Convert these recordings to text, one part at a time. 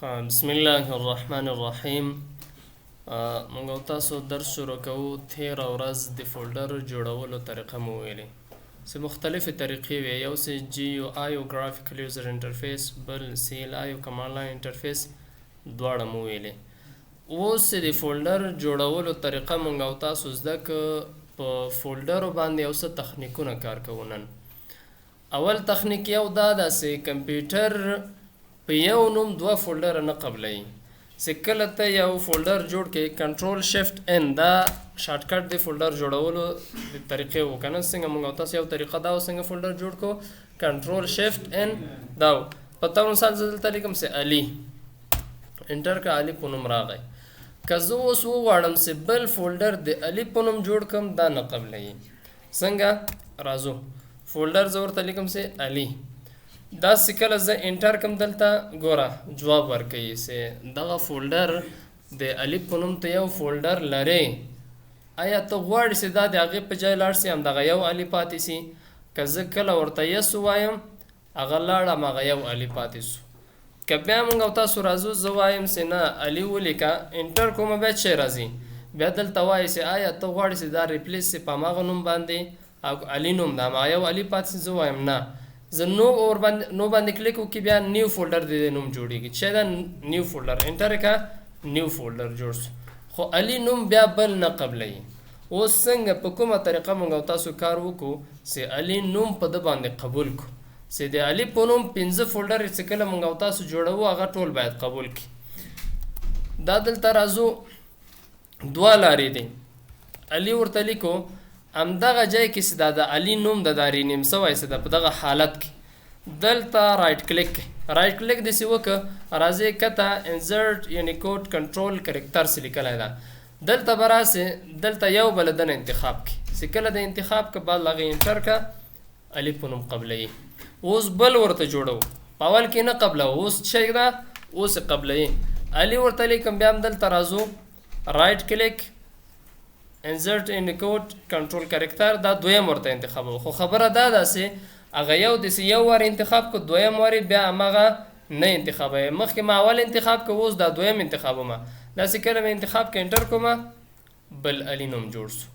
بسم الله الرحمن الرحیم. موږ او تاسو درس شروع کوو. تیره ورځ د فولډر جوړولو طریقه مو ویلې چې مختلفې طریقې وي. یو چې جی یو آی او ګرافیکل یوزر انټرفیس، بل سی ایل آی او کمانډ لاین انټرفیس، دواړه مو ویلې. اوس د فولډر جوړولو طریقه موږ او تاسو زده که په فولډرو باندې یو څه تخنیکونه کار کوو. نن اول تخنیک یو دا ده چې کمپیوټر په یو نوم دوه فولډر نه قبلوي. چې کله ته یو فولډر جوړ کې کنټرول شفت ان دا شارټکټ د فولډر جوړولو د طریقې و کنه. څنګه موږ او تاسو یو طریقه دا و څنګه فولډر جوړ کو. کنټرول شفت ان دا په تاسو مثال زه دلته لیکم چې علي انټر کا علي په نوم راغی. که زه اوس وغواړم چې بل فولډر د علي په نوم جوړ کړم دا نه قبلوي. څنګه راځو فولډر زه ورته لیکم چې علي دا سکله زه انټر کم دلته ګوره جواب ورکوي چې دغه فولډر د الف په نوم ته یو فولډر لرې. آیا ته غواړې چې دا د هغې په ځای لاړ سي همدغه یو الف پاتې سي؟ که زه کله ورته یس ووایم هغه لاړم هغه یو الف پاتې سو. که بیا موږ او تاسو راځو زه وایم چې نه الف ولیکه انټر کومه بیا څه راځي بیا دلته وایي چې آیا ته غواړې چې دا ریپلیس سي په هماغه نوم باندې او الف نوم د هماغه یو الف پاتې سي. زه وایم نه زه نو باندې کلیک وکړي بیا نیو فولډر د نوم جوړیږي. چې دا نیو فولډر انټر کا نیو فولډر جوړ شو خو علي نوم بیا بل نه قبلوي. اوس څنګه په کومه طریقه موږ او تاسو کار وکړو چې علي نوم په ده باندې قبول کړو چې د علي په نوم 5 فولډر چې کله موږ او تاسو جوړوو هغه ټول باید قبول کړي. دا دلته راځو دوه لارې دي. علي ورته لیکو همدغه ځای کې چې دا د علي نوم د رینیم سوی چې د په دغه حالت کې دلته رایټ کلیک رایټ کلیک داسې وکړه راځئ کته انزرټ یونیکوډ کنټرول کرکټر چې لیکلی ده دلته به راسې دلته یو بل دنه انتخاب کړي چې کله د انتخاب که بعد هغې انټر که الف په نوم قبلوي. اوس بل ورته جوړو په اول کې نه قبلوه اوس شی ده اوس یې قبلوي. الف ورته لیکم بیا هم دلته راځو رایټ کلیک انزرټ انکوډ کنټرول کرکټر دا دویم ورته انتخابو. خو خبره دا ده چې هغه یو داسې یو وار انتخاب که دویم وارې بیا هماغه نه انتخابوي. مخکې ما اول انتخاب که اوس دا دویم انتخابومه. داسې کله مې انتخاب که انټر کومه بل علي نوم جوړ شو.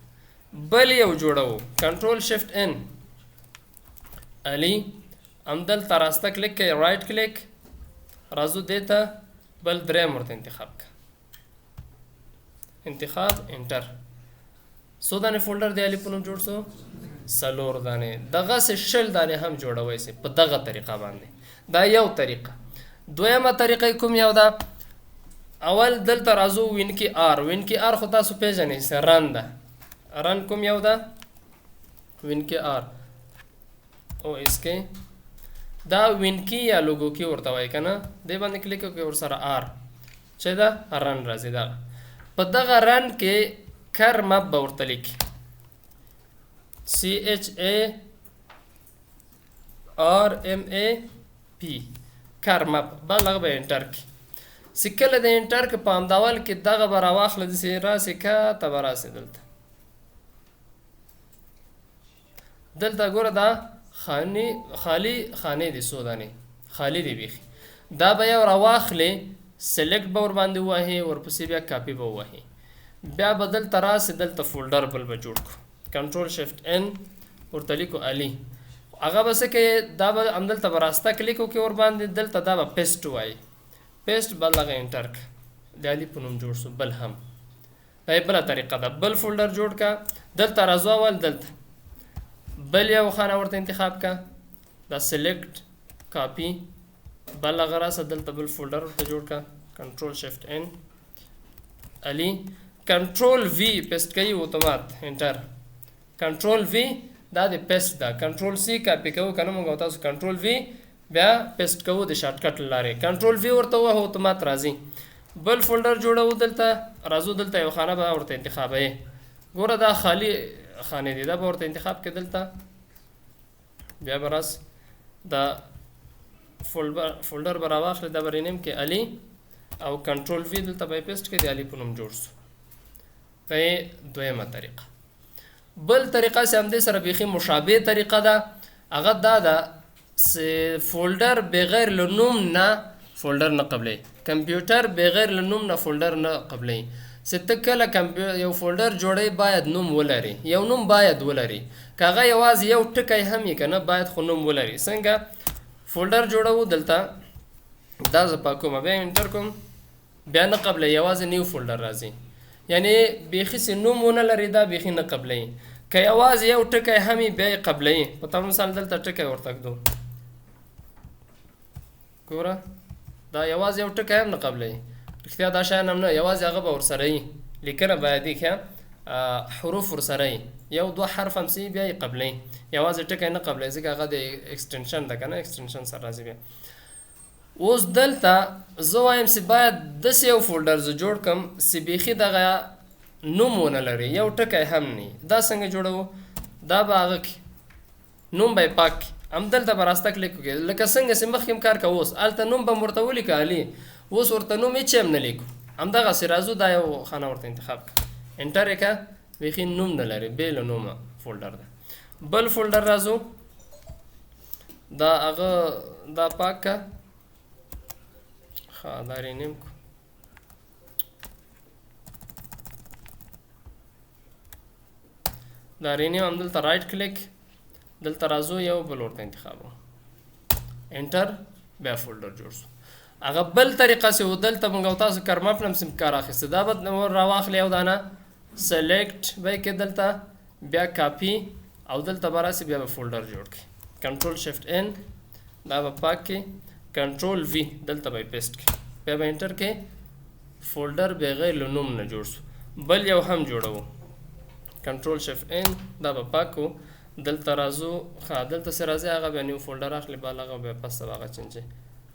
بل یو جوړو کنټرول شفت ان علي همدلته راسته کلیک کوي رایټ کلیک راځو دې ته بل دریم ورته انتخاب که انتخاب انټر. څو دانې فولډر د الف په نوم جوړ شو؟ 4 دانې. دغسې 20 دانې هم جوړوی سي په دغه طریقه باندې. دا یو طریقه. دویمه طریقه کوم یو ده؟ اول دلته راځو وینکي آر. وینکي آر خو تاسو پیژنئ چې رن ده. رن کوم یو ده؟ وینکي آر او اس کې دا وینکي یا لوګو کې ورته وایي که نه دې باندې کلیک وکړئ ورسره آر چې ده رن راځي. دغه په دغه رن کې کر مپ به ورته لیکي CHARMAP کر مپ بل هغه به انټر کړي. چې کله د انټر که په همداول کې دغه به راواخله داسې راسې کته به راسې دلته ګوره دا خالي خانې دي څو دانې خالي دي بیخي. دا به یو راواخلې سلیکټ به ورباندې ووهې ورپسې بیا کاپي به ووهې بیا به دلته راسې دلته فولډر بل به جوړ کړو کنټرول شفت ان ورته لیکو علي. هغه به څه کوي دا به همدلته به راسته کلیک وکړي ورباندې دلته دا به پیسټ وایي پیسټ بل هغه انټر که د علي په نوم جوړ شو. بل هم دا بله طریقه ده. بل فولډر جوړ که دلته راځو اول دلته بل یو خانه ورته انتخاب که دا سلیکټ کاپي بل هغه راسه دلته بل فولډر ورته جوړ که کنټرول شفت ان علي کنټرول وی پیسټ کوي اتومات انټر کنټرول وی دا د پیسټ ده. کنټرول سی کاپي کوو که نه موږ او تاسو کنټرول وی بیا پیسټ کوو د شارټکټ لارې کنټرول وی ورته ووهه اتومات راځي. بل فولډر جوړوو دلته راځو دلته یو خانه به ورته انتخابوي. ګوره دا خالي خانې دي دا به ورته انتخاب کې دلته بیا به راس دا فولډر به راواخلې دا به رینیم کې علي او کنټرول وی دلته به یې پیسټ کې د علي په نوم جوړ شو. دا یې دویمه طریقه. بل طریقه چې همدې سره بیخي مشابه طریقه ده هغه دا ده چې فولډر بغیر له نوم نه فولډر نه قبلې. کمپیوټر بغیر له نوم نه فولډر نه قبلې. چې ته کله یو فولډر جوړی باید نوم ولري، یو نوم باید ولري. که هغه یوازې یو ټکی هم یې که نه باید خو نوم ولري. څنګه فولډر جوړو، دلته دا زه پاکوم، بیا انټر کوم، بیا نه قبلې، یوازې نیو فولډر راځي. یعنی بیخي چې نوم ونه لري دا بیخي نه قبلې. که یوازې یو ټکی هم یې بیا یې قبلې. په طور مثال دلته ټکی ورته ږدو، ګوره دا یوازې یو ټکی هم نه قبلې. رښتیا دا شیان هم نه، یوازې هغه به ورسره وي، لیکنه باید یې ښه حروف ورسره وي، یو دوه حرف هم سي بیا یې قبلې. یوازې ټکی نه قبلې ځکه هغه د ایکسټنشن ده که نه، ایکسټنشن سره راځي. بیا اوس دلته زه وایم چې باید داسې یو فولډر زه جوړ کړم چې بیخي دغه نوم ونه لري، یو ټکی هم نه. دا څنګه جوړوو؟ دا به هغه کې نوم به یې پاک کړي، همدلته به راسته کلیک وکړي، لکه څنګه چې مخکې هم کار کوو. اوس هلته نوم به م ورته ولیکه علي، اوس ورته نوم هېڅ هم نه لیکو، همدغسې راځو. دا یو خانه ورته انتخاب کړه، انټر یې کړه، بیخي نوم نه لري، بې له نومه فولډر ده. بل فولډر راځو، دا هغه دا پاک کړه، ښه دا رینیم کړو. دا رینیم همدلته رایټ کلیک، دلته راځو یو بل ورته انتخابو، انټر، بیا فولډر جوړ شو. هغه بل طریقه چې و دلته موږ او تاسو کرمپ نه هم سیم کار اخیسته، دا به راواخلې یو دانه سلیکټ به یې کړې دلته، بیا کاپي او دلته به راسي، بیا به فولډر جوړ کړي. کنټرول شفټ ان، دا به پاک کړي، کنټرول وي دلته به یې پیسټ کړي، بیا به انټر کړي، فولډر بغیر له نوم نه جوړ شو. بل یو هم جوړوو، کنټرول شفټ ان، دا به پاک کړو، دلته راځو، ښه دلته چې راځي هغه بیا نیو فولډر اخلي، بل هغه بیا پس ته به هغه چینجوي.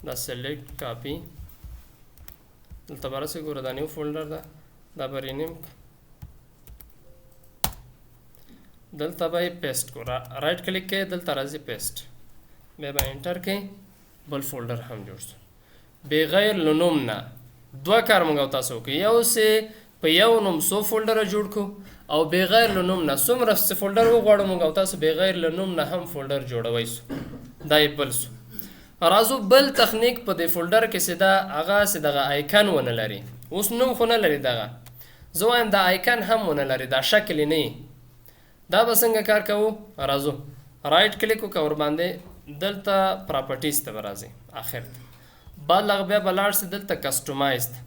دا سلیکټ کاپي، دلته به راسي، ګوره دا نیو فولډر ده، دا به رینیم، دلته به یې پیسټ کړو، رایټ کلیک کوئ، دلته راځي پیسټ، بیا به انټر کوئ، بل فولډر هم جوړ شو. بغیر له نوم نه دوه کار موږ او تاسو وکړو، یو چې په یو نوم څو فولډره جوړ کړو، او بغیر له نوم نه څومره چې فولډر وغواړو موږ او تاسو بغیر له نوم نه هم فولډر جوړوی سو. دا یې بل سو. راځو بل تخنیک په دې فولډر کې چې دا هغه چې دغه آیکن ونه لري، اوس نوم خو نه لري دغه، زه وایم دا آیکن هم ونه لري، دا شکل یې نه. دا به څنګه کار کوو؟ راځو رایټ کلیک وکړه ورباندې، دلته پراپرټیز ته به راځي، آخر ته بعد هغه بیا به لاړ شي دلته کسټمایز ته،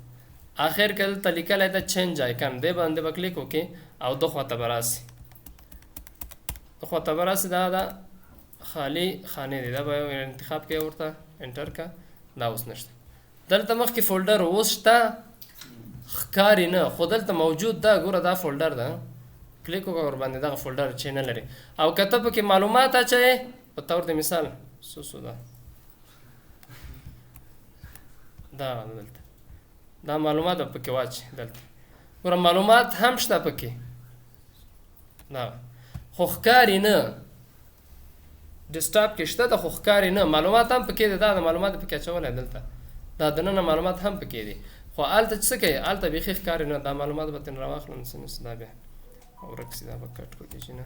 آخر کې دلته لیکلی ده چینج آیکن، دې باندې به کلیک وکړي او دو خواته به راسي، دو خواته به راسي، دا خالی خانې دي، دا به انتخاب کوي، ورته انټر کا، دا اوس نشته. دلته مخکې فولډر اوس شته ښکاري نه، خو دلته موجود ده، ګوره دا فولډر ده، کلیک وکړه ورباندې، دغه فولډر چې نه لري. او که ته پکې معلومات اچوې، په طور د مثال څه ده، دا دلته دا معلومات به پکې واچي، دلته ګوره معلومات هم شته پکې، دا خو ښکاري نه، ډیسکټاپ کې شته ده خو ښکاري نه، معلومات هم پکې دي، دا د معلومات پکې اچولی دلته، دا دننه معلومات هم پکې دي، خو هلته څه کوي، هلته بیخي ښکاري نه، دا معلومات به ترې راواخلم، څه دا بیا ورک شي، دا به کټ کړو دې چې نه،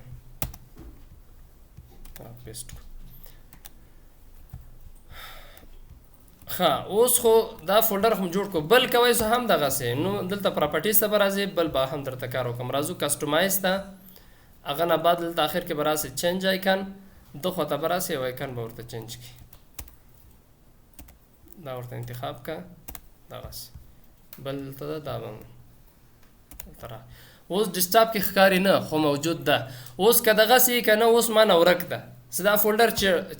دا پیسټ کړو. ښه اوس خو دا فولډر هم جوړ کړو. بل کوئ زه هم دغسې، نو دلته پراپرټیز ته به راځئ، بل به هم درته کار وکړم. راځو کسټمایز ته، هغه نه بعد دلته آخر کې به راسئ چینج آیکن، دو خواته به راسئ، یو آیکن به ورته چینج کړي، دا ورته انتخاب کړه، دغسې بل دلته ده، دا به دلته راغی. اوس ډیسکټاپ کې ښکاري نه خو موجود ده. اوس که دغسې که نه، اوس ما نه ورک ده، چې دا فولډر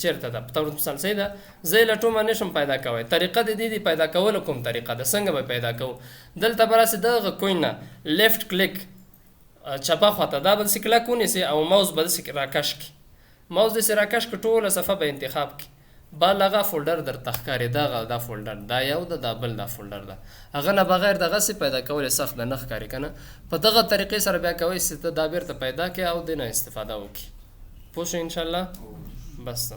چیرته ده، په طور مثال صحیح ده، زه یې لټومه نشم پیدا کوی. طریقه د دې د پیدا کولو کوم طریقه ده، څنګه به پیدا کوو؟ دلته به راسې دغه کوین نه لیفټ کلیک چپه خواته، دا به داسې کلک ونیسئ او ماوس به داسې راکش کړي، ماوس داسې راکش کړي، ټوله صفحه به انتخاب کړي، بل هغه فولډر درته ښکاري، دا فولډر دا یو ده، دا بل دا فولډر ده، هغه نه بغیر دغسې پیدا کول یې سخت ده، نه ښکاري که نه. په دغه طریقې سره بیا کوئ چې ته دا بېرته پیدا کړې او دې نه استفاده وکړي. پوه شو انشاءالله؟ بس